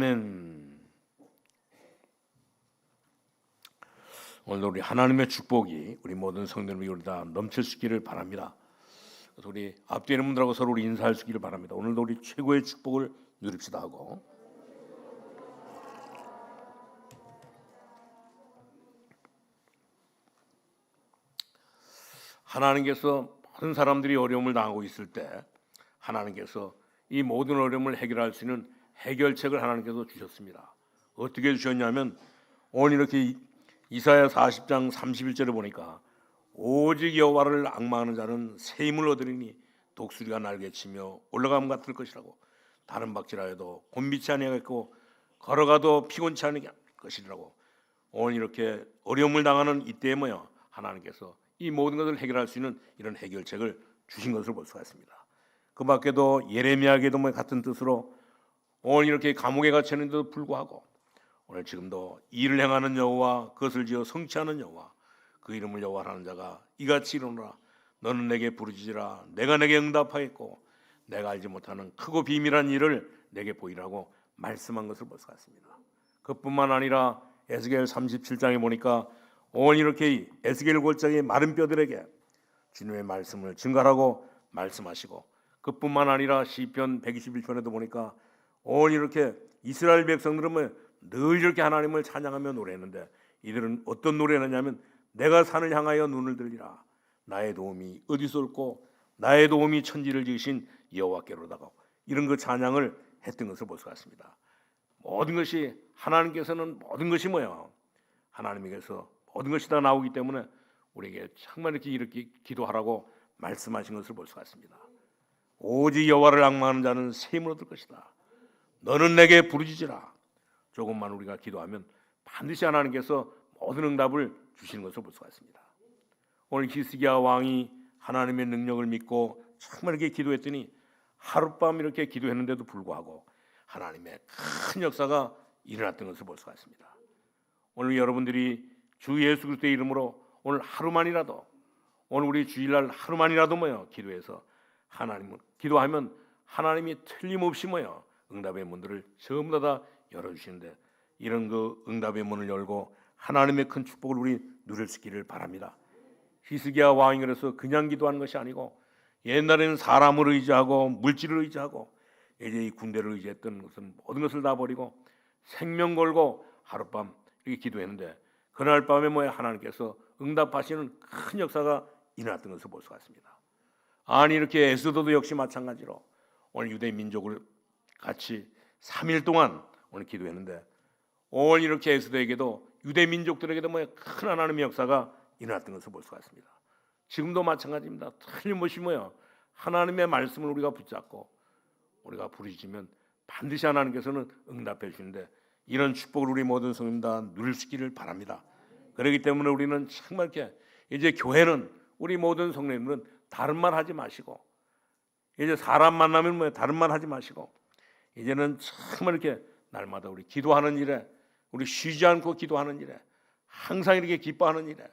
아멘. 오늘도 우리 하나님의 축복이 우리 모든 성도들 위에 다 넘칠 수 있기를 바랍니다. 그래서 우리 앞뒤에 있는 분들하고 서로 우리 인사할 수 있기를 바랍니다. 오늘도 우리 최고의 축복을 누립시다 하고, 하나님께서 모든 사람들이 어려움을 당하고 있을 때 하나님께서 이 모든 어려움을 해결할 수 있는 해결책을 하나님께서 주셨습니다. 어떻게 주셨냐면, 오늘 이렇게 이사야 40장 31절에 보니까 오직 여호와를 앙망하는 자는 새 힘을 얻으리니 독수리가 날개치며 올라감 같을 것이라고, 다른 박질하여도 곤비치 아니하겠고 걸어가도 피곤치 않을 것이라고. 오늘 이렇게 어려움을 당하는 이때에 하나님께서 이 모든 것을 해결할 수 있는 이런 해결책을 주신 것을 볼 수가 있습니다. 그 밖에도 예레미야에게도 같은 뜻으로 오늘 이렇게 감옥에 갇혔는데도 불구하고 오늘 지금도 일을 행하는 여호와, 그것을 지어 성취하는 여호와, 그 이름을 여호와라는 자가 이같이 이르노라. 너는 내게 부르짖으라. 내가 내게 응답하겠고 내가 알지 못하는 크고 비밀한 일을 내게 보이라고 말씀한 것을 볼 수가 있습니다. 그뿐만 아니라 에스겔 37장에 보니까 오늘 이렇게 에스겔 골짜기의 마른 뼈들에게 주님의 말씀을 증가하고 말씀하시고, 그뿐만 아니라 시편 121편에도 보니까 오늘 이렇게 이스라엘 백성들은 늘 이렇게 하나님을 찬양하며 노래했는데, 이들은 어떤 노래를 하냐면 내가 산을 향하여 눈을 들리라. 나의 도움이 어디서 올고 나의 도움이 천지를 지으신 여호와께로다가, 이런 그 찬양을 했던 것을 볼 수가 있습니다. 모든 것이 하나님께서는 모든 것이 하나님께서 모든 것이 다 나오기 때문에 우리에게 정말 이렇게 기도하라고 말씀하신 것을 볼 수가 있습니다. 오직 여호와를 앙망하는 자는 새 힘을 얻을 것이다. 너는 내게 부르짖으라. 조금만 우리가 기도하면 반드시 하나님께서 모든 응답을 주시는 것을 볼 수가 있습니다. 오늘 히스기야 왕이 하나님의 능력을 믿고 정말 이렇게 기도했더니 하룻밤 이렇게 기도했는데도 불구하고 하나님의 큰 역사가 일어났던 것을 볼 수가 있습니다. 오늘 여러분들이 주 예수 그리스도의 이름으로 오늘 하루만이라도, 오늘 우리 주일날 하루만이라도 기도해서 하나님을 기도하면 하나님이 틀림없이 응답의 문들을 전부 다 열어주시는데, 이런 그 응답의 문을 열고 하나님의 큰 축복을 우리 누릴 수 있기를 바랍니다. 히스기야 왕이 그래서 그냥 기도하는 것이 아니고, 옛날에는 사람을 의지하고 물질을 의지하고 이제 이 군대를 의지했던 것은 모든 것을 다 버리고 생명 걸고 하룻밤 이렇게 기도했는데, 그날 밤에 하나님께서 응답하시는 큰 역사가 일어났던 것을 볼 수가 있습니다. 아니 이렇게 에스더도 역시 마찬가지로 오늘 유대 민족을 같이 3일 동안 오늘 기도했는데, 오늘 이렇게 에스더에게도 유대 민족들에게도 큰 하나님의 역사가 일어났던 것을 볼 수가 있습니다. 지금도 마찬가지입니다. 틀림없이 하나님의 말씀을 우리가 붙잡고 우리가 부르짖으면 반드시 하나님께서는 응답해 주시는데, 이런 축복을 우리 모든 성도님 다 누릴 수 있기를 바랍니다. 그렇기 때문에 우리는 정말 이렇게 이제 교회는 우리 모든 성도님들은 다른 말 하지 마시고, 이제 사람 만나면 다른 말 하지 마시고, 이제는 정말 이렇게 날마다 우리 기도하는 일에, 우리 쉬지 않고 기도하는 일에, 항상 이렇게 기뻐하는 일에,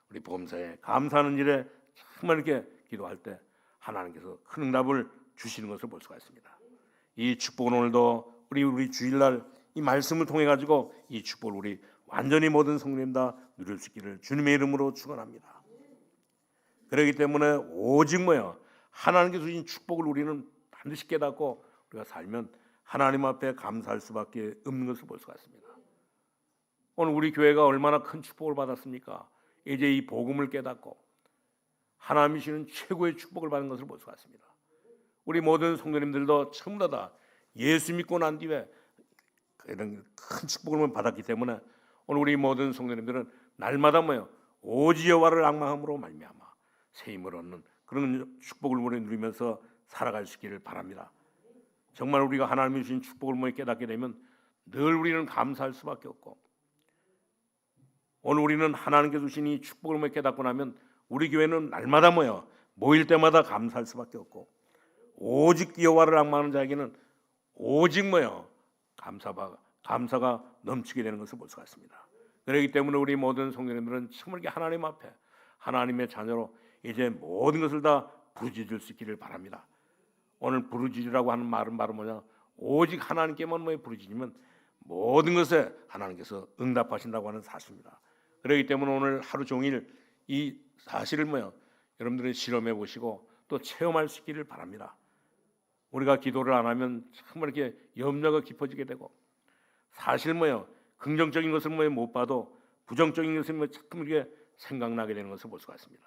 우리 범사에 감사하는 일에 정말 이렇게 기도할 때 하나님께서 큰 응답을 주시는 것을 볼 수가 있습니다. 이 축복은 오늘도 우리 주일날 이 말씀을 통해 가지고 이 축복을 우리 완전히 모든 성도님 다 누릴 수 있기를 주님의 이름으로 축원합니다. 그렇기 때문에 오직 하나님께서 주신 축복을 우리는 반드시 깨닫고 우리가 살면 하나님 앞에 감사할 수밖에 없는 것을 볼 수가 있습니다. 오늘 우리 교회가 얼마나 큰 축복을 받았습니까? 이제 이 복음을 깨닫고 하나님이 주시는 최고의 축복을 받은 것을 볼 수가 있습니다. 우리 모든 성도님들도 전부 다 예수 믿고 난 뒤에 이런 큰 축복을 받았기 때문에 오늘 우리 모든 성도님들은 날마다 오직 여호와를 앙망함으로 말미암아 새 힘을 얻는 그런 축복을 우리 누리면서 살아갈 수 있기를 바랍니다. 정말 우리가 하나님이 주신 축복을 깨닫게 되면 늘 우리는 감사할 수밖에 없고, 오늘 우리는 하나님께서 주신 이 축복을 깨닫고 나면 우리 교회는 날마다 모일 때마다 감사할 수밖에 없고, 오직 여호와를 앙망하는 자에게는 오직 감사가 넘치게 되는 것을 볼 수가 있습니다. 그렇기 때문에 우리 모든 성도님들은 정말 하나님 앞에 하나님의 자녀로 이제 모든 것을 다 부르짖을 수 있기를 바랍니다. 오늘 부르짖으라고 하는 말은 바로 오직 하나님께만 부르짖으면 모든 것에 하나님께서 응답하신다고 하는 사실입니다. 그렇기 때문에 오늘 하루 종일 이 사실을 여러분들이 실험해 보시고 또 체험할 수 있기를 바랍니다. 우리가 기도를 안 하면 정말 이렇게 염려가 깊어지게 되고, 사실 긍정적인 것을 못 봐도 부정적인 것을 자꾸 이렇게 생각나게 되는 것을 볼 수가 있습니다.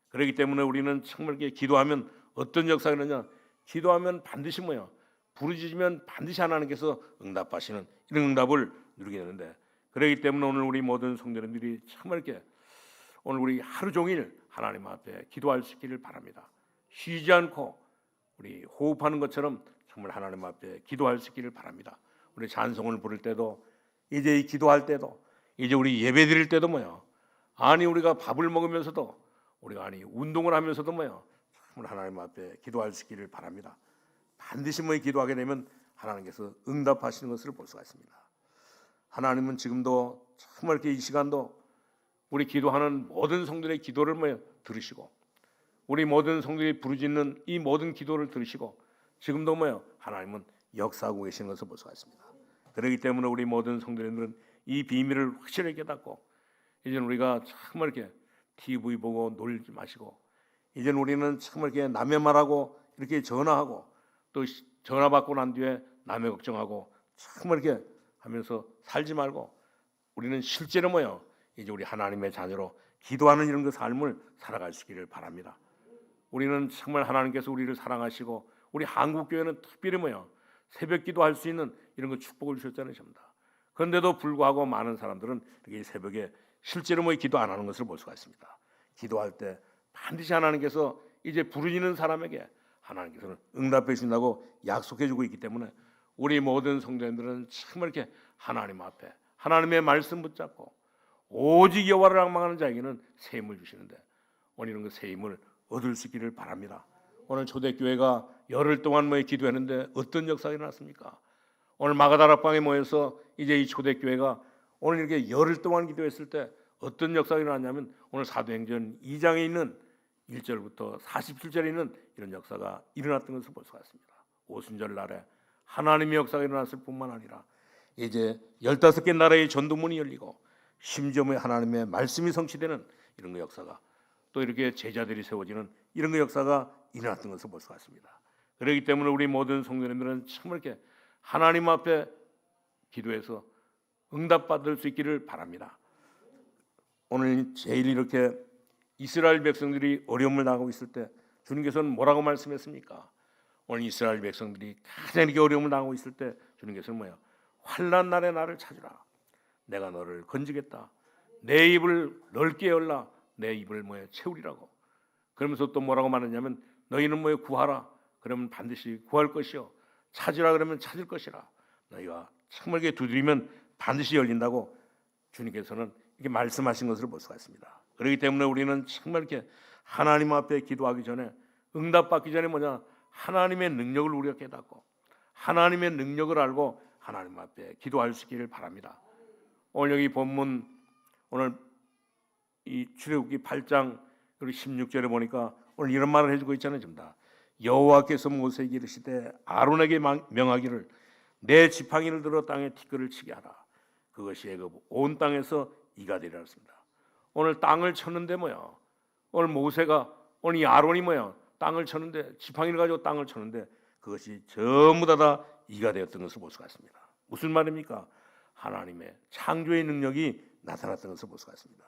그렇기 때문에 우리는 정말 이렇게 기도하면 어떤 역사가 있느냐? 기도하면 반드시 부르짖으면 반드시 하나님께서 응답하시는 이런 응답을 누리게 되는데, 그렇기 때문에 오늘 우리 모든 성도님들이 정말 이렇게 오늘 우리 하루 종일 하나님 앞에 기도할 수 있기를 바랍니다. 쉬지 않고 우리 호흡하는 것처럼 정말 하나님 앞에 기도할 수 있기를 바랍니다. 우리 찬송을 부를 때도, 이제 이 기도할 때도, 이제 우리 예배 드릴 때도 아니 우리가 밥을 먹으면서도, 우리가 아니 운동을 하면서도 정말 하나님 앞에 기도할 수 있기를 바랍니다. 반드시 기도하게 되면 하나님께서 응답하시는 것을 볼 수가 있습니다. 하나님은 지금도 정말 이렇게 이 시간도 우리 기도하는 모든 성도들의 기도를 들으시고, 우리 모든 성도들이 부르짖는 이 모든 기도를 들으시고, 지금도 하나님은 역사하고 계시는 것을 볼 수가 있습니다. 그렇기 때문에 우리 모든 성도들은 이 비밀을 확실하게 깨닫고, 이제는 우리가 정말 이렇게 TV 보고 놀지 마시고, 이제는 우리는 정말 이렇게 남의 말하고 이렇게 전화하고 또 전화 받고 난 뒤에 남의 걱정하고 정말 이렇게 하면서 살지 말고, 우리는 실제로 이제 우리 하나님의 자녀로 기도하는 이런 그 삶을 살아갈 수 있기를 바랍니다. 우리는 정말 하나님께서 우리를 사랑하시고, 우리 한국교회는 특별히 새벽 기도할 수 있는 이런 거 축복을 주셨잖아요. 그런데도 불구하고 많은 사람들은 이렇게 새벽에 실제로 기도 안 하는 것을 볼 수가 있습니다. 기도할 때 반드시 하나님께서 이제 부르짖는 사람에게 하나님께서는 응답해 주신다고 약속해 주고 있기 때문에, 우리 모든 성도님들은 정말 이렇게 하나님 앞에 하나님의 말씀 붙잡고 오직 여호와를 앙망하는 자에게는 새 힘을 주시는데, 오늘은 그 새 힘을 얻을 수 있기를 바랍니다. 오늘 초대교회가 열흘 동안 기도했는데 어떤 역사가 일어났습니까? 오늘 마가다락방에 모여서 이제 이 초대교회가 오늘 이렇게 열흘 동안 기도했을 때 어떤 역사가 일어났냐면, 오늘 사도행전 2장에 있는 1절부터 47절에 있는 이런 역사가 일어났던 것을 볼 수가 있습니다. 오순절 날에 하나님의 역사가 일어났을 뿐만 아니라 이제 15개 나라의 전도문이 열리고, 심지어 하나님의 말씀이 성취되는 이런 역사가, 또 이렇게 제자들이 세워지는 이런 역사가 일어났던 것을 볼 수가 있습니다. 그렇기 때문에 우리 모든 성도님들은 정말 이렇게 하나님 앞에 기도해서 응답받을 수 있기를 바랍니다. 오늘 제일 이렇게 이스라엘 백성들이 어려움을 당하고 있을 때 주님께서는 뭐라고 말씀했습니까? 오늘 이스라엘 백성들이 가장 이렇게 어려움을 당하고 있을 때 주님께서는 환난 날에 나를 찾으라. 내가 너를 건지겠다. 내 입을 넓게 열라. 내 입을 채우리라고. 그러면서 또 뭐라고 말하냐면, 너희는 구하라. 그러면 반드시 구할 것이요. 찾으라 그러면 찾을 것이라. 너희가 정말 두드리면 반드시 열린다고 주님께서는 이렇게 말씀하신 것을 볼 수가 있습니다. 그렇기 때문에 우리는 정말 이렇게 하나님 앞에 기도하기 전에, 응답받기 전에 하나님의 능력을 우리가 깨닫고 하나님의 능력을 알고 하나님 앞에 기도할 수 있기를 바랍니다. 오늘 여기 본문, 오늘 이 출애굽기 8장 16절에 보니까 오늘 이런 말을 해주고 있잖아요. 여호와께서 모세에게 이르시되 아론에게 명하기를 내 지팡이를 들어 땅에 티끌을 치게 하라. 그것이 애굽 온 땅에서 이가 되리라 했습니다. 오늘 땅을 쳤는데 오늘 모세가, 오늘 이 아론이 땅을 쳤는데, 지팡이를 가지고 땅을 쳤는데 그것이 전부 다 이가 되었던 것을 볼 수가 있습니다. 무슨 말입니까? 하나님의 창조의 능력이 나타났던 것을 볼 수가 있습니다.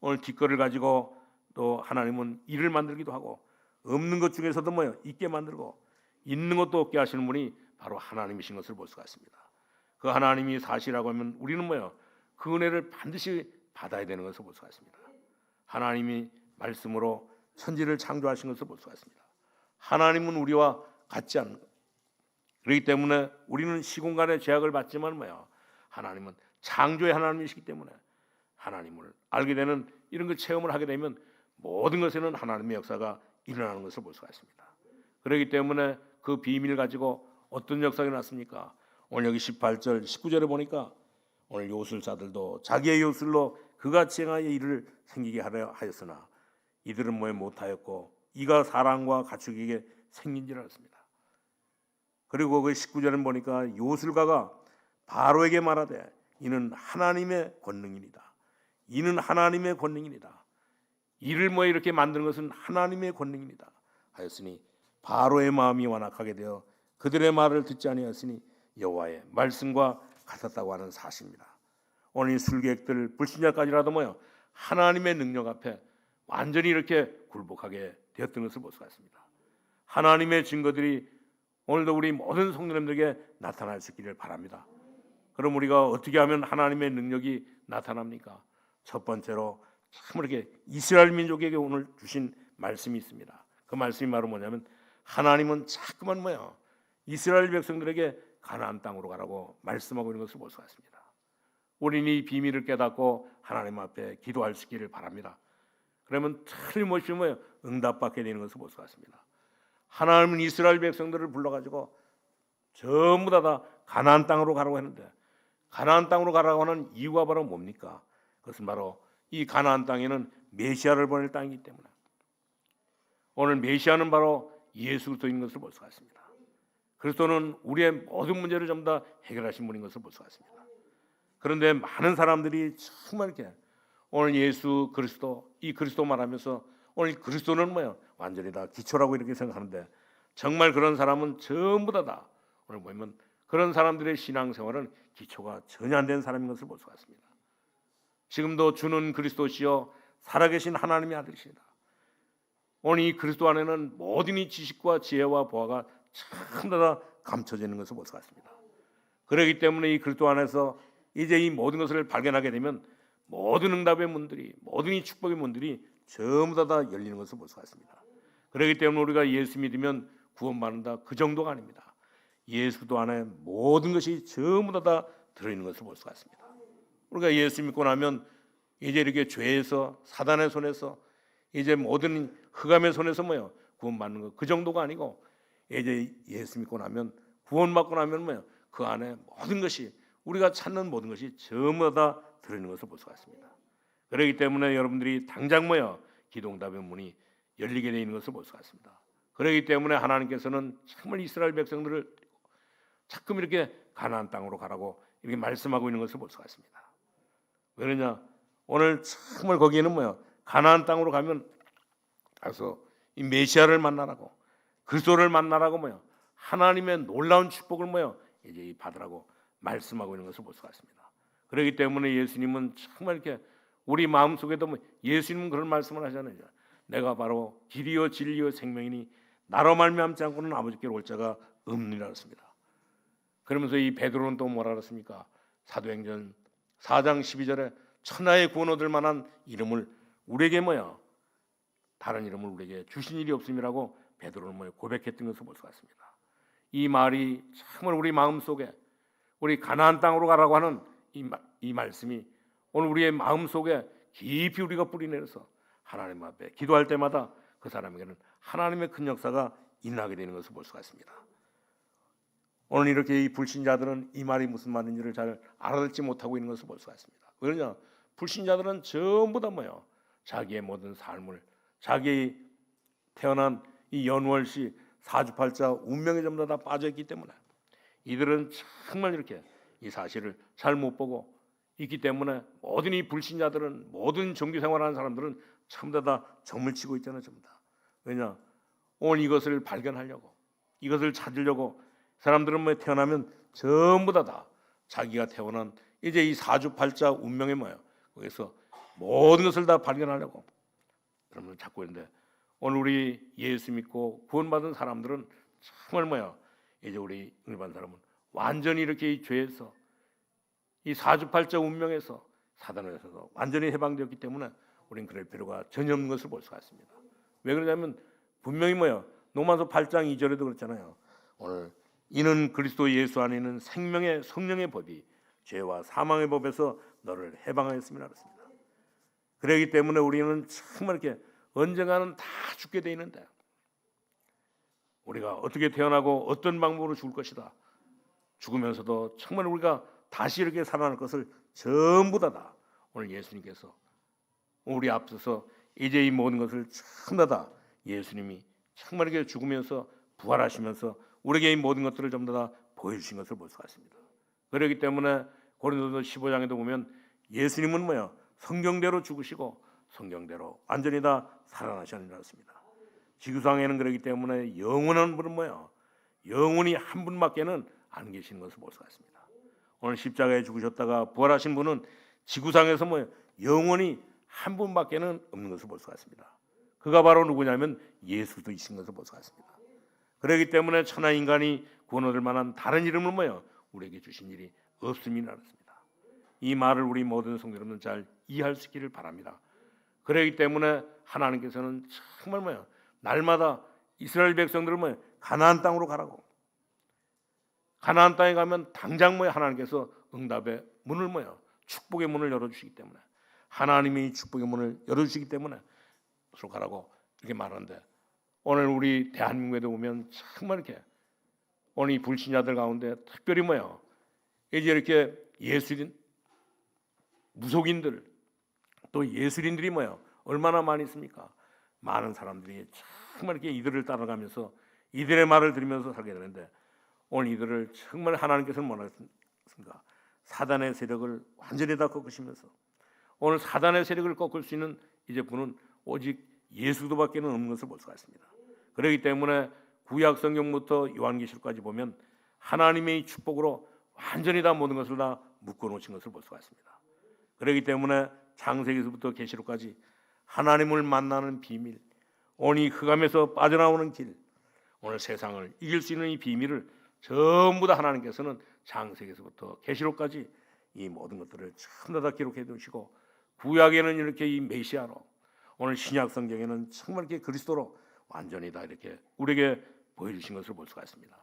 오늘 뒷거를 가지고 또 하나님은 이를 만들기도 하고, 없는 것 중에서도 있게 만들고, 있는 것도 없게 하시는 분이 바로 하나님이신 것을 볼 수가 있습니다. 그 하나님이 사실이라고 하면 우리는 그 은혜를 반드시 받아야 되는 것을 볼 수가 있습니다. 하나님이 말씀으로 천지를 창조하신 것을 볼 수가 있습니다. 하나님은 우리와 같지 않는 것. 그렇기 때문에 우리는 시공간의 제약을 받지만 하나님은 창조의 하나님이시기 때문에 하나님을 알게 되는 이런 그 체험을 하게 되면 모든 것에는 하나님의 역사가 일어나는 것을 볼 수가 있습니다. 그렇기 때문에 그 비밀을 가지고 어떤 역사가 일어났습니까? 오늘 여기 18절 19절에 보니까 오늘 요술사들도 자기의 요술로 그같이 행하여 이를 생기게 하려 하였으나 이들은 못하였고 이가 사람과 가축에게 생긴지라 했습니다. 그리고 그 19절에 보니까 요술가가 바로에게 말하되 이는 하나님의 권능이니이다. 이는 하나님의 권능이니이다. 이를 뭐 이렇게 만드는 것은 하나님의 권능입니다 하였으니 바로의 마음이 완악하게 되어 그들의 말을 듣지 아니하였으니 여호와의 말씀과 같았다고 하는 사실입니다. 오늘 이 술객들 불신자까지라도 뭐요 하나님의 능력 앞에 완전히 이렇게 굴복하게 되었던 것을 볼 수가 있습니다. 하나님의 증거들이 오늘도 우리 모든 성도님들에게 나타날 수 있기를 바랍니다. 그럼 우리가 어떻게 하면 하나님의 능력이 나타납니까? 첫 번째로 참 이렇게 이스라엘 민족에게 오늘 주신 말씀이 있습니다. 그 말씀이 바로 뭐냐면 하나님은 자꾸만 뭐야 이스라엘 백성들에게 가나안 땅으로 가라고 말씀하고 있는 것을 볼 수가 있습니다. 우리는 이 비밀을 깨닫고 하나님 앞에 기도할 수 있기를 바랍니다. 그러면 틀림없이 뭐예요 응답받게 되는 것을 볼 수가 있습니다. 하나님은 이스라엘 백성들을 불러가지고 전부 다 가나안 땅으로 가라고 했는데 가나안 땅으로 가라고 하는 이유가 바로 뭡니까? 그것은 바로 이 가나안 땅에는 메시아를 보낼 땅이기 때문에 오늘 메시아는 바로 예수 그리스도인 것을 볼 수가 있습니다. 그리스도는 우리의 모든 문제를 전부 다 해결하신 분인 것을 볼 수가 있습니다. 그런데 많은 사람들이 정말 이렇게 오늘 예수 그리스도 이 그리스도 말하면서 오늘 그리스도는 뭐야 완전히 다 기초라고 이렇게 생각하는데 정말 그런 사람은 전부 다 오늘 보면 그런 사람들의 신앙생활은 기초가 전혀 안 된 사람인 것을 볼 수가 있습니다. 지금도 주는 그리스도시요 살아계신 하나님의 아들이시다. 오늘 이 그리스도 안에는 모든 이 지식과 지혜와 보화가 전부 다 감춰져 있는 것을 볼 수가 있습니다. 그렇기 때문에 이 그리스도 안에서 이제 이 모든 것을 발견하게 되면 모든 응답의 문들이 모든 이 축복의 문들이 전부 다 열리는 것을 볼 수가 있습니다. 그렇기 때문에 우리가 예수 믿으면 구원받는다 그 정도가 아닙니다. 예수 그리스도 안에 모든 것이 전부 다 들어있는 것을 볼 수가 있습니다. 우리가 예수 믿고 나면 이제 이렇게 죄에서 사단의 손에서 이제 모든 흑암의 손에서 뭐요 구원받는 것 그 정도가 아니고 이제 예수 믿고 나면 구원받고 나면 뭐요 그 안에 모든 것이 우리가 찾는 모든 것이 전부 다 들어있는 것을 볼 수가 있습니다. 그렇기 때문에 여러분들이 당장 뭐요 기도응답의 문이 열리게 되어 있는 것을 볼 수가 있습니다. 그렇기 때문에 하나님께서는 정말 이스라엘 백성들을 자꾸 이렇게 가나안 땅으로 가라고 이렇게 말씀하고 있는 것을 볼 수가 있습니다. 왜 그러냐 오늘 정말 거기에는 뭐야 가나안 땅으로 가면 가서 이 메시아를 만나라고 그리스도를 만나라고 뭐야 하나님의 놀라운 축복을 뭐야 이제 받으라고 말씀하고 있는 것을 볼 수가 있습니다. 그렇기 때문에 예수님은 정말 이렇게 우리 마음속에도 뭐 예수님은 그런 말씀을 하잖아요. 내가 바로 길이요 진리요 생명이니 나로 말미암지 않고는 아버지께로 올 자가 없느니라 했습니다. 그러면서 이 베드로는 또 뭐라 그랬습니까? 사도행전 4장 12절에 천하의 구원 얻을 만한 이름을 우리에게 뭐야 다른 이름을 우리에게 주신 일이 없음이라고 베드로는 뭐야 고백했던 것을 볼 수가 있습니다. 이 말이 정말 우리 마음속에 우리 가나안 땅으로 가라고 하는 이 말씀이 오늘 우리의 마음속에 깊이 우리가 뿌리내려서 하나님 앞에 기도할 때마다 그 사람에게는 하나님의 큰 역사가 일어나게 되는 것을 볼 수가 있습니다. 오늘 이렇게 이 불신자들은 이 말이 무슨 말인지를 잘 알아듣지 못하고 있는 것을 볼 수가 있습니다. 왜냐 불신자들은 전부 다 뭐예요 자기의 모든 삶을 자기 태어난 이 연월시 사주팔자 운명에 전부 다 빠져있기 때문에 이들은 정말 이렇게 이 사실을 잘 못 보고 있기 때문에 모든 이 불신자들은 모든 종교생활하는 사람들은 전부 다 점을 치고 있잖아요. 전부 다. 왜냐 오늘 이것을 발견하려고 이것을 찾으려고 사람들은 뭐 태어나면 전부 다 자기가 태어난 이제 이 사주팔자 운명이 뭐예요 거기서 모든 것을 다 발견하려고 그러면 찾고 있는데 오늘 우리 예수 믿고 구원받은 사람들은 정말 뭐야 이제 우리 일반 사람은 완전히 이렇게 이 죄에서 이 사주팔자 운명에서 사단에서 완전히 해방되었기 때문에 우리는 그럴 필요가 전혀 없는 것을 볼 수가 있습니다. 왜 그러냐면 분명히 뭐야 로마서 8장 2절에도 그렇잖아요. 오늘 이는 그리스도 예수 안에 있는 생명의 성령의 법이 죄와 사망의 법에서 너를 해방하였음이라 그랬습니다. 그렇기 때문에 우리는 정말 이렇게 언젠가는 다 죽게 돼 있는데 우리가 어떻게 태어나고 어떤 방법으로 죽을 것이다. 죽으면서도 정말 우리가 다시 이렇게 살아날 것을 전부 다 오늘 예수님께서 우리 앞서서 이제 이 모든 것을 전부 다 예수님이 정말 이렇게 죽으면서 부활하시면서 우리에게 이 모든 것들을 전부 다 보여주신 것을 볼 수가 있습니다. 그렇기 때문에 고린도서 15장에도 보면 예수님은 뭐야? 성경대로 죽으시고 성경대로 완전히 다 살아나셨느니라 했습니다. 지구상에는 그렇기 때문에 영원한 분은 뭐야? 영원히 한 분밖에는 안 계시는 것을 볼 수가 있습니다. 오늘 십자가에 죽으셨다가 부활하신 분은 지구상에서 뭐야? 영원히 한 분밖에는 없는 것을 볼 수가 있습니다. 그가 바로 누구냐면 예수도이신 것을 볼 수가 있습니다. 그렇기 때문에 천하 인간이 구원 얻을 만한 다른 이름은 뭐예요? 우리에게 주신 일이 없음이라 했습니다. 이 말을 우리 모든 성도 여러분 잘 이해할 수 있기를 바랍니다. 그렇기 때문에 하나님께서는 정말 뭐예요? 날마다 이스라엘 백성들을 뭐예요? 가나안 땅으로 가라고. 가나안 땅에 가면 당장 뭐예요? 하나님께서 응답의 문을 뭐예요? 축복의 문을 열어주시기 때문에 하나님이 축복의 문을 열어주시기 때문에 서로 가라고 이렇게 말하는데 오늘 우리 대한민국에도 보면 정말 이렇게 오늘 이 불신자들 가운데 특별히 뭐예요? 이제 이렇게 예수인 무속인들 또 예술인들이 뭐예요? 얼마나 많이 있습니까? 많은 사람들이 정말 이렇게 이들을 따라가면서 이들의 말을 들으면서 살게 되는데 오늘 이들을 정말 하나님께서는 뭐라했습니까? 사단의 세력을 완전히 다 꺾으시면서 오늘 사단의 세력을 꺾을 수 있는 이제 분은 오직 예수도밖에 없는 것을 볼 수가 있습니다. 그렇기 때문에 구약 성경부터 요한계시록까지 보면 하나님의 축복으로 완전히 다 모든 것을 다 묶어놓으신 것을 볼 수가 있습니다. 그렇기 때문에 창세기에서부터 계시록까지 하나님을 만나는 비밀, 오늘 이 흑암에서 빠져나오는 길, 오늘 세상을 이길 수 있는 이 비밀을 전부 다 하나님께서는 창세기에서부터 계시록까지 이 모든 것들을 전부 다 기록해 두시고 구약에는 이렇게 이 메시아로 오늘 신약 성경에는 정말 이렇게 그리스도로 완전히 다 이렇게 우리에게 보여주신 것을 볼 수가 있습니다.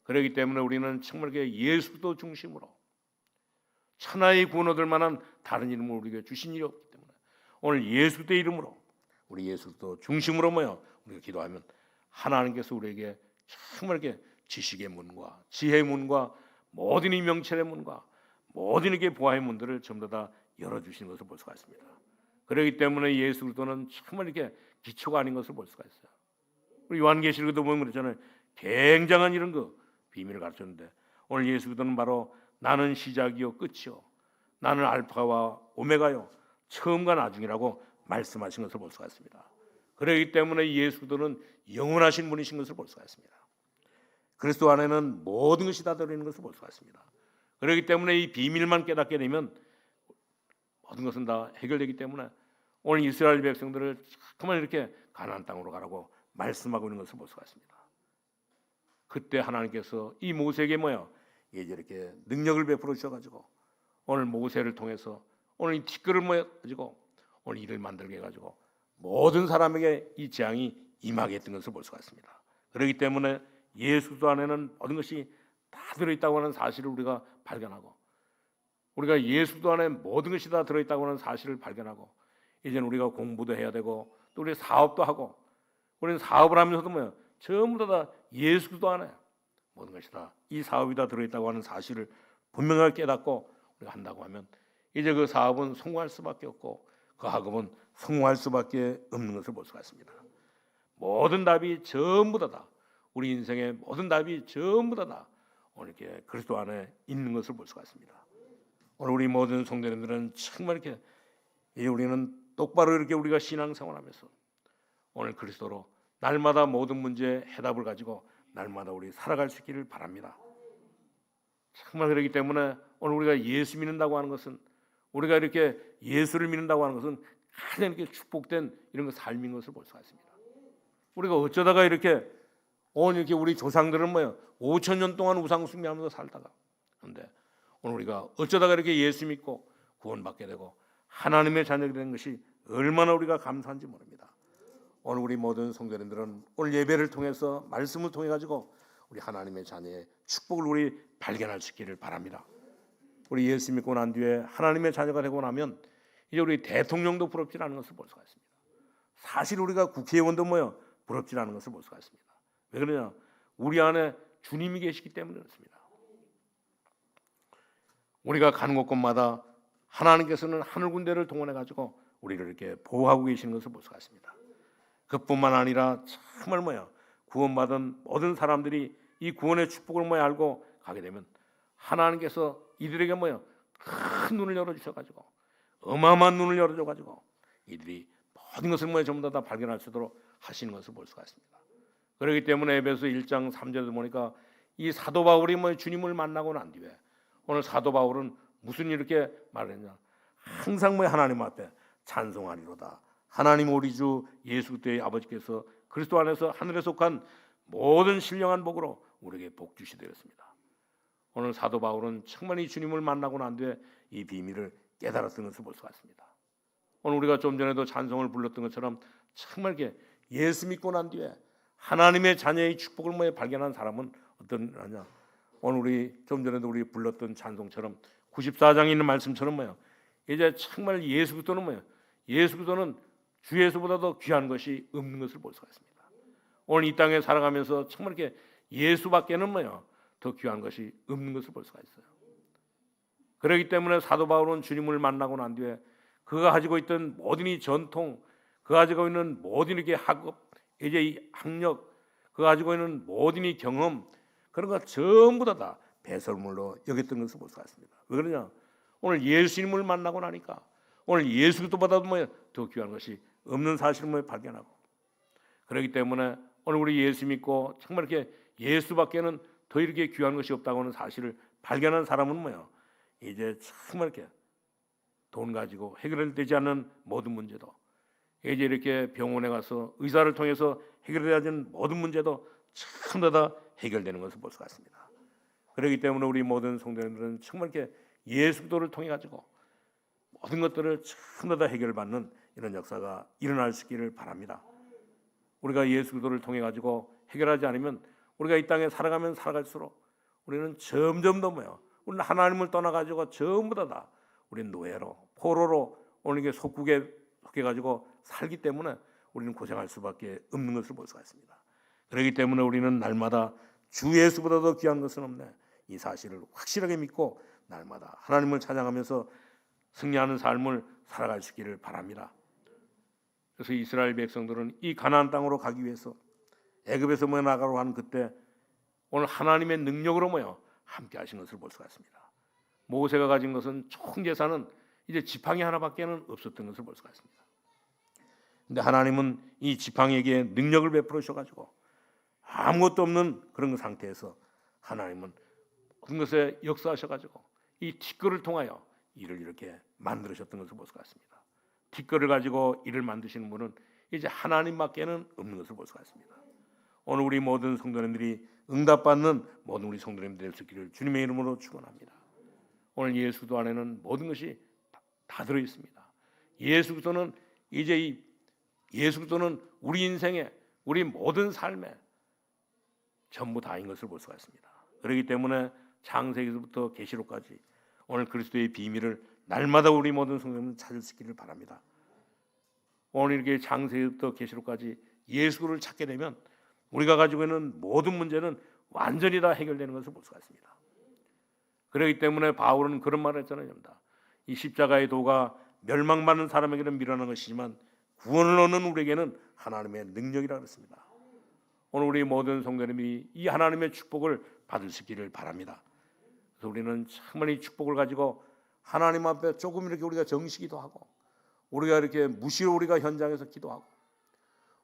그렇기 때문에 우리는 정말 이렇게 예수도 중심으로 천하의 구원 얻을 만한 다른 이름을 우리에게 주신 일이 없기 때문에 오늘 예수의 이름으로 우리 예수도 중심으로 모여 우리가 기도하면 하나님께서 우리에게 정말 이렇게 지식의 문과 지혜의 문과 모든 이 명철의 문과 모든 이게 보아의 문들을 전부 다 열어주시는 것을 볼 수가 있습니다. 그렇기 때문에 예수 그리스도는 정말 이렇게 기초가 아닌 것을 볼 수가 있어요. 우리 요한계시록에도 보면 그렇잖아요. 굉장한 이런 그 비밀을 가르쳤는데 오늘 예수 그리스도는 바로 나는 시작이요 끝이요 나는 알파와 오메가요 처음과 나중이라고 말씀하신 것을 볼 수가 있습니다. 그렇기 때문에 예수 그리스도는 영원하신 분이신 것을 볼 수가 있습니다. 그리스도 안에는 모든 것이 다 들어있는 것을 볼 수가 있습니다. 그렇기 때문에 이 비밀만 깨닫게 되면 모든 것은 다 해결되기 때문에 오늘 이스라엘 백성들을 정말 이렇게 가나안 땅으로 가라고 말씀하고 있는 것을 볼 수가 있습니다. 그때 하나님께서 이 모세에게 이제 이렇게 능력을 베풀어 주셔가지고 오늘 모세를 통해서 오늘 이 티끌을 가지고 오늘 일을 만들게 해가지고 모든 사람에게 이 재앙이 임하게 했던 것을 볼 수가 있습니다. 그렇기 때문에 예수도 안에는 모든 것이 다 들어있다고 하는 사실을 우리가 발견하고 우리가 예수도 안에 모든 것이 다 들어있다고 하는 사실을 발견하고 이제는 우리가 공부도 해야 되고 또 우리 사업도 하고 우리는 사업을 하면서도 전부 다 예수도 안에 모든 것이 다 이 사업이 다 들어있다고 하는 사실을 분명하게 깨닫고 우리가 한다고 하면 이제 그 사업은 성공할 수밖에 없고 그 학업은 성공할 수밖에 없는 것을 볼 수가 있습니다. 모든 답이 전부 다 우리 인생의 모든 답이 전부 다 오늘 이렇게 그리스도 안에 있는 것을 볼 수가 있습니다. 오늘 우리 모든 성도님들은 정말 이렇게 우리는 똑바로 이렇게 우리가 신앙생활하면서 오늘 그리스도로 날마다 모든 문제의 해답을 가지고 날마다 우리 살아갈 수 있기를 바랍니다. 정말 그렇기 때문에 오늘 우리가 예수 믿는다고 하는 것은 우리가 이렇게 예수를 믿는다고 하는 것은 가장 이렇게 축복된 이런 그 삶인 것을 볼 수가 있습니다. 우리가 어쩌다가 이렇게 오늘 이렇게 우리 조상들은 5천 년 동안 우상 숭배하면서 살다가 그런데 오늘 우리가 어쩌다가 이렇게 예수 믿고 구원받게 되고 하나님의 자녀가 된 것이 얼마나 우리가 감사한지 모릅니다. 오늘 우리 모든 성도님들은 오늘 예배를 통해서 말씀을 통해 가지고 우리 하나님의 자녀의 축복을 우리 발견할 수 있기를 바랍니다. 우리 예수 믿고 난 뒤에 하나님의 자녀가 되고 나면 이제 우리 대통령도 부럽지 않은 것을 볼 수가 있습니다. 사실 우리가 국회의원도 부럽지 않은 것을 볼 수가 있습니다. 왜 그러냐? 우리 안에 주님이 계시기 때문에 그렇습니다. 우리가 가는 곳곳마다 하나님께서는 하늘 군대를 동원해 가지고 우리를 이렇게 보호하고 계시는 것을 볼 수가 있습니다. 그뿐만 아니라 정말 구원받은 모든 사람들이 이 구원의 축복을 알고 가게 되면 하나님께서 이들에게 큰 눈을 열어주셔가지고 어마어마한 눈을 열어줘가지고 이들이 모든 것을 전부 다 발견할 수 있도록 하시는 것을 볼 수가 있습니다. 그렇기 때문에 에베소 1장 3절에 보니까 이 사도 바울이 주님을 만나고 난 뒤에 오늘 사도 바울은 무슨 이렇게 말했냐, 항상 하나님 앞에 찬송하리로다. 하나님 우리 주 예수 그리스도의 아버지께서 그리스도 안에서 하늘에 속한 모든 신령한 복으로 우리에게 복 주시되었습니다. 오늘 사도 바울은 정말 이 주님을 만나고 난 뒤에 이 비밀을 깨달았던 것을 볼 수가 있습니다. 오늘 우리가 좀 전에도 찬송을 불렀던 것처럼 정말 이렇게 예수 믿고 난 뒤에 하나님의 자녀의 축복을 발견한 사람은 어떤 하냐? 오늘 우리 좀 전에도 우리 불렀던 찬송처럼 94장에 있는 말씀처럼 이제 정말 예수 그리스도는 예수 그리스도는 주 예수보다도 귀한 것이 없는 것을 볼 수가 있습니다. 오늘 이 땅에 살아가면서 정말 이렇게 예수밖에는 더 귀한 것이 없는 것을 볼 수가 있어요. 그렇기 때문에 사도 바울은 주님을 만나고 난 뒤에 그가 가지고 있던 모든 이 전통, 그가 가지고 있는 모든 이렇게 학업, 이제 이 학력, 그가 가지고 있는 모든 이 경험, 그런 거 전부 다 배설물로 여겼던 것을 볼 수가 있습니다. 왜 그러냐? 오늘 예수님을 만나고 나니까 오늘 예수 그리스도보다도 더 귀한 것이 없는 사실을 발견하고, 그렇기 때문에 오늘 우리 예수 믿고 정말 이렇게 예수밖에는 더 이렇게 귀한 것이 없다고 하는 사실을 발견한 사람은 이제 정말 이렇게 돈 가지고 해결되지 않는 모든 문제도, 이제 이렇게 병원에 가서 의사를 통해서 해결되지 않는 모든 문제도 전부 다 해결되는 것을 볼 수가 있습니다. 그렇기 때문에 우리 모든 성도님들은 정말 이렇게 예수 그리스도를 통해 가지고 모든 것들을 전부 다 해결받는 이런 역사가 일어날 수 있기를 바랍니다. 우리가 예수 그리스도를 통해 가지고 해결하지 않으면 우리가 이 땅에 살아가면 살아갈수록 우리는 점점 더 우리는 하나님을 떠나 가지고 전부 다 우리는 노예로 포로로 오늘 이게 속국에 속해 가지고 살기 때문에 우리는 고생할 수밖에 없는 것을 볼 수가 있습니다. 그렇기 때문에 우리는 날마다 주 예수보다 더 귀한 것은 없네, 이 사실을 확실하게 믿고 날마다 하나님을 찬양하면서 승리하는 삶을 살아갈 수 있기를 바랍니다. 그래서 이스라엘 백성들은 이 가나안 땅으로 가기 위해서 애굽에서 나가러 한 그때 오늘 하나님의 능력으로 함께 하신 것을 볼 수가 있습니다. 모세가 가진 것은 총 재산은 이제 지팡이 하나밖에는 없었던 것을 볼 수가 있습니다. 근데 하나님은 이 지팡이에게 능력을 베풀어 주셔가지고 아무것도 없는 그런 상태에서 하나님은 모든 것에 역사하셔가지고 이 티끌을 통하여 이를 이렇게 만들으셨던 것을 볼 수가 있습니다. 티끌을 가지고 이를 만드시는 분은 이제 하나님밖에는 없는 것을 볼 수가 있습니다. 오늘 우리 모든 성도님들이 응답받는 모든 우리 성도님들 될 수 있기를 주님의 이름으로 축원합니다. 오늘 예수 그리스도 안에는 모든 것이 다 들어 있습니다. 예수 그리스도는 이제 예수 그리스도는 우리 인생에 우리 모든 삶에 전부 다인 것을 볼 수가 있습니다. 그렇기 때문에 창세기부터 계시록까지 오늘 그리스도의 비밀을 날마다 우리 모든 성도님은 찾을 수 있기를 바랍니다. 오늘 이렇게 창세기부터 계시록까지 예수를 찾게 되면 우리가 가지고 있는 모든 문제는 완전히 다 해결되는 것을 볼 수가 있습니다. 그렇기 때문에 바울은 그런 말을 했잖아요. 이 십자가의 도가 멸망받는 사람에게는 미련한 것이지만 구원을 얻는 우리에게는 하나님의 능력이라 그랬습니다. 오늘 우리 모든 성도님이 이 하나님의 축복을 받을 수 있기를 바랍니다. 그래서 우리는 정말 이 축복을 가지고 하나님 앞에 조금 이렇게 우리가 정시기도 하고, 우리가 이렇게 무시로 우리가 현장에서 기도하고,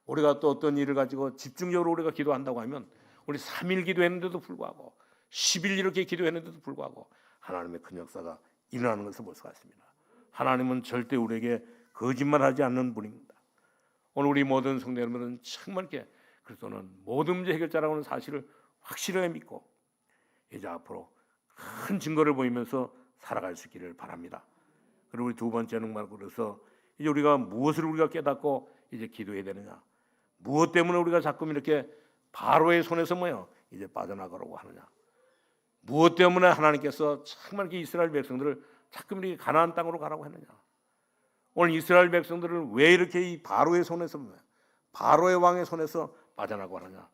우리가 또 어떤 일을 가지고 집중적으로 우리가 기도한다고 하면 우리 3일 기도했는데도 불구하고 10일 이렇게 기도했는데도 불구하고 하나님의 큰 역사가 일어나는 것을 볼 수가 있습니다. 하나님은 절대 우리에게 거짓말하지 않는 분입니다. 오늘 우리 모든 성도 여러분은 정말 이렇게 그리스도는 모든 문제 해결자라고 하는 사실을 확실하게 믿고 이제 앞으로 큰 증거를 보이면서 살아갈 수 있기를 바랍니다. 그리고 우리 두 번째는 그래서 이제 우리가 무엇을 우리가 깨닫고 이제 기도해야 되느냐, 무엇 때문에 우리가 자꾸 이렇게 바로의 손에서 이제 빠져나가려고 하느냐, 무엇 때문에 하나님께서 정말 이렇게 이스라엘 백성들을 자꾸 이렇게 가나안 땅으로 가라고 했느냐, 오늘 이스라엘 백성들을 왜 이렇게 이 바로의 손에서, 바로의 왕의 손에서 빠져나가고 하느냐.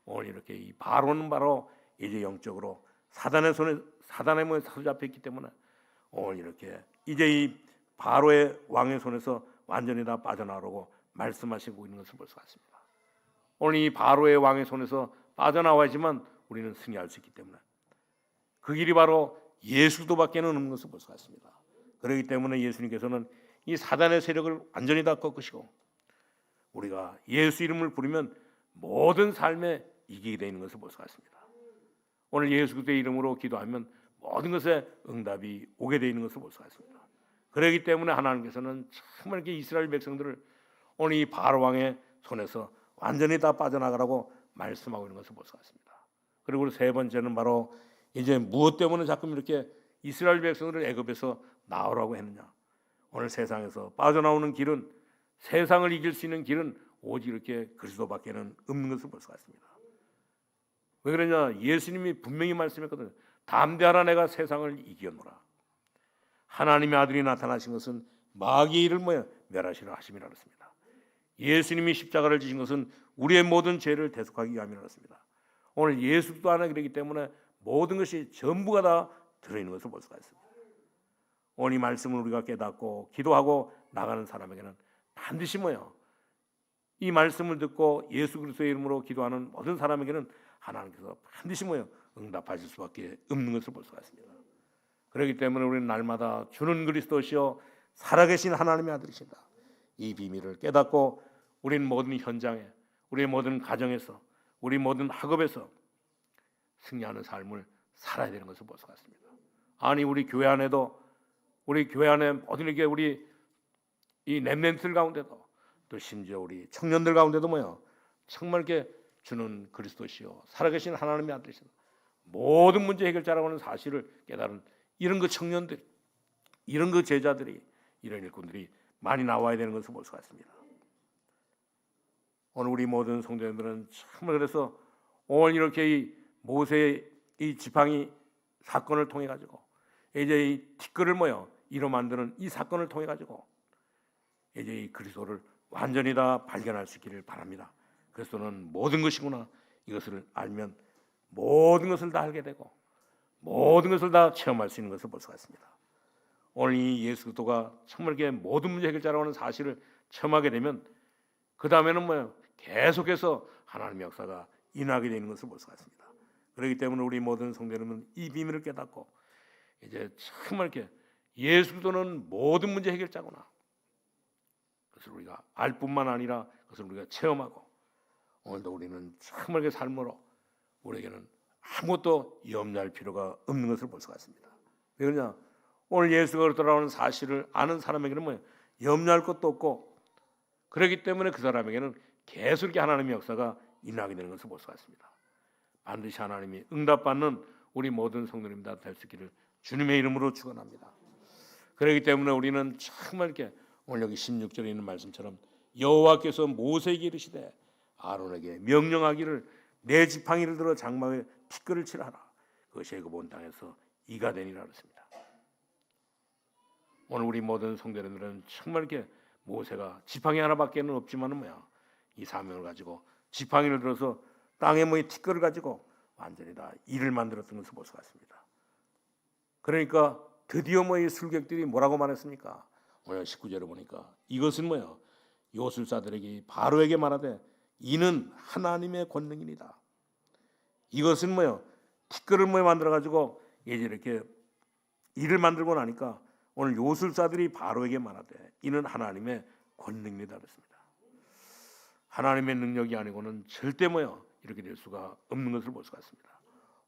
오늘 이렇게 이 바로는 바로 이제 영적으로 사단의 몸에 사로잡혀 있기 때문에 오늘 이렇게 이제 이 바로의 왕의 손에서 완전히 다 빠져나오라고 말씀하시고 있는 것을 볼 수가 있습니다. 오늘 이 바로의 왕의 손에서 빠져나와야지만 우리는 승리할 수 있기 때문에 그 길이 바로 예수도밖에는 없는 것을 볼 수가 있습니다. 그렇기 때문에 예수님께서는 이 사단의 세력을 완전히 다 꺾으시고 우리가 예수 이름을 부르면 모든 삶에 이기게 되는 것을 볼 수가 있습니다. 오늘 예수 그리스도의 이름으로 기도하면 모든 것에 응답이 오게 되는 것을 볼 수가 있습니다. 그렇기 때문에 하나님께서는 정말 이렇게 이스라엘 백성들을 오늘 이 바로 왕의 손에서 완전히 다 빠져나가라고 말씀하고 있는 것을 볼 수가 있습니다. 그리고 세 번째는 바로 이제 무엇 때문에 자꾸 이렇게 이스라엘 백성들을 애굽에서 나오라고 했느냐. 오늘 세상에서 빠져나오는 길은, 세상을 이길 수 있는 길은 오직 이렇게 그리스도밖에는 없는 것을 볼 수가 있습니다. 왜 그러냐? 예수님이 분명히 말씀했거든요. 담대하라, 내가 세상을 이기었노라. 하나님의 아들이 나타나신 것은 마귀의 일을 멸하시려 하심이라 그랬습니다. 예수님이 십자가를 지신 것은 우리의 모든 죄를 대속하기 위함이라 그랬습니다. 오늘 예수도 하나 그러기 때문에 모든 것이 전부가 다 들어있는 것을 볼 수가 있습니다. 오늘 이 말씀을 우리가 깨닫고 기도하고 나가는 사람에게는 반드시 이 말씀을 듣고 예수 그리스도의 이름으로 기도하는 모든 사람에게는 하나님께서 반드시 응답하실 수밖에 없는 것을 볼 수가 있습니다. 그렇기 때문에 우리는 날마다 주는 그리스도시요 살아계신 하나님의 아들이시다. 이 비밀을 깨닫고 우리는 모든 현장에, 우리의 모든 가정에서, 우리 모든 학업에서 승리하는 삶을 살아야 되는 것을 볼 수가 있습니다. 아니 우리 교회 안에도, 우리 교회 안에 모든 게 우리 이 렘넌트들 가운데도, 또 심지어 우리 청년들 가운데도 정말 이렇게 주는 그리스도시요 살아계신 하나님의 아들이시다. 모든 문제 해결자라고 하는 사실을 깨달은 이런 그 청년들, 이런 그 제자들이, 이런 일꾼들이 많이 나와야 되는 것을 볼 수가 있습니다. 오늘 우리 모든 성도님들은 정말 그래서 오늘 이렇게 이 모세의 이 지팡이 사건을 통해 가지고 이제 이 티끌을 이로 만드는 이 사건을 통해 가지고 이제 이 그리스도를 완전히 다 발견할 수 있기를 바랍니다. 그리스도는 모든 것이구나. 이것을 알면 모든 것을 다 알게 되고 모든 것을 다 체험할 수 있는 것을 볼 수가 있습니다. 오늘 이 예수 그리스도가 정말 이게 모든 문제 해결자라고 하는 사실을 체험하게 되면 그 다음에는 계속해서 하나님의 역사가 일어나게 되는 것을 볼 수가 있습니다. 그렇기 때문에 우리 모든 성도님은 이 비밀을 깨닫고 이제 정말 이렇게 예수 그리스도는 모든 문제 해결자구나. 그것을 우리가 알 뿐만 아니라 그것을 우리가 체험하고 오늘도 우리는 정말 그 삶으로 우리에게는 아무것도 염려할 필요가 없는 것을 볼 수가 있습니다. 왜 그러냐? 오늘 예수가 그렇다라는 사실을 아는 사람에게는 염려할 것도 없고, 그렇기 때문에 그 사람에게는 계속 이렇게 하나님의 역사가 일어나게 되는 것을 볼 수가 있습니다. 반드시 하나님이 응답받는 우리 모든 성도님 다 될 수 있기를 주님의 이름으로 축원합니다. 그렇기 때문에 우리는 정말 이렇게 오늘 여기 16절에 있는 말씀처럼 여호와께서 모세에게 이르시되 아론에게 명령하기를 내 지팡이를 들어 장막에 티끌을 칠하라. 그것이 애굽 온 땅에서 이가 되니라 그랬습니다. 오늘 우리 모든 성도님들은 정말 이렇게 모세가 지팡이 하나밖에는 없지만은 이 사명을 가지고 지팡이를 들어서 땅에 티끌을 가지고 완전히 다 일을 만들었던 것을 볼 수가 있습니다. 그러니까 드디어 이 술객들이 뭐라고 말했습니까? 오늘 19절에 보니까 이것은 요술사들에게 바로에게 말하되 이는 하나님의 권능이니다. 이것은 티끌을 만들어 가지고 이제 이렇게 일을 만들고 나니까 오늘 요술사들이 바로에게 말하되 이는 하나님의 권능이다 그랬습니다. 하나님의 능력이 아니고는 절대 이렇게 될 수가 없는 것을 볼 수가 있습니다.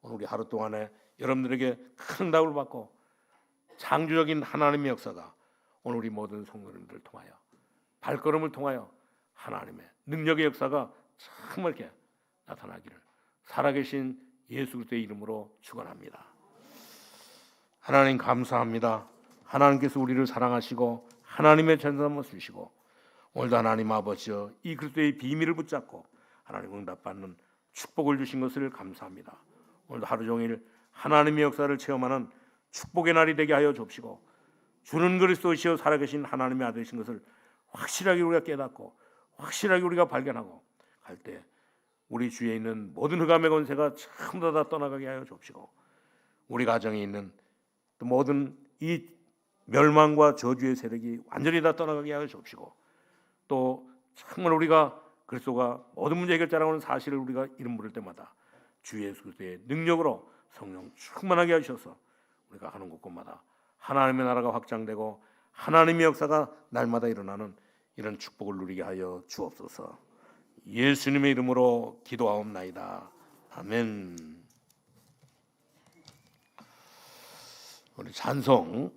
오늘 우리 하루 동안에 여러분들에게 큰 답을 받고 창조적인 하나님의 역사가 오늘 우리 모든 성도님들을 통하여 발걸음을 통하여 하나님의 능력의 역사가 정말 이렇게 나타나기를 살아계신 예수 그리스도의 이름으로 축원합니다. 하나님 감사합니다. 하나님께서 우리를 사랑하시고 하나님의 전담을 주시고 오늘도 하나님 아버지여 이 그리스도의 비밀을 붙잡고 하나님 응답받는 축복을 주신 것을 감사합니다. 오늘도 하루 종일 하나님의 역사를 체험하는 축복의 날이 되게 하여 주옵시고 주는 그리스도시여 살아계신 하나님의 아들이신 것을 확실하게 우리가 깨닫고 확실하게 우리가 발견하고 갈 때 우리 주위에 있는 모든 흑암의 권세가 전부 다 떠나가게 하여 주옵시고 우리 가정에 있는 또 모든 이 멸망과 저주의 세력이 완전히 다 떠나가게 하여 주옵시고 또 정말 우리가 그리스도가 모든 문제 해결자라고 하는 사실을 우리가 이름 부를 때마다 주 예수 그리스도의 능력으로 성령 충만하게 하셔서 우리가 하는 곳곳마다 하나님의 나라가 확장되고 하나님의 역사가 날마다 일어나는 이런 축복을 누리게 하여 주옵소서. 예수님의 이름으로 기도하옵나이다. 아멘. 우리 찬송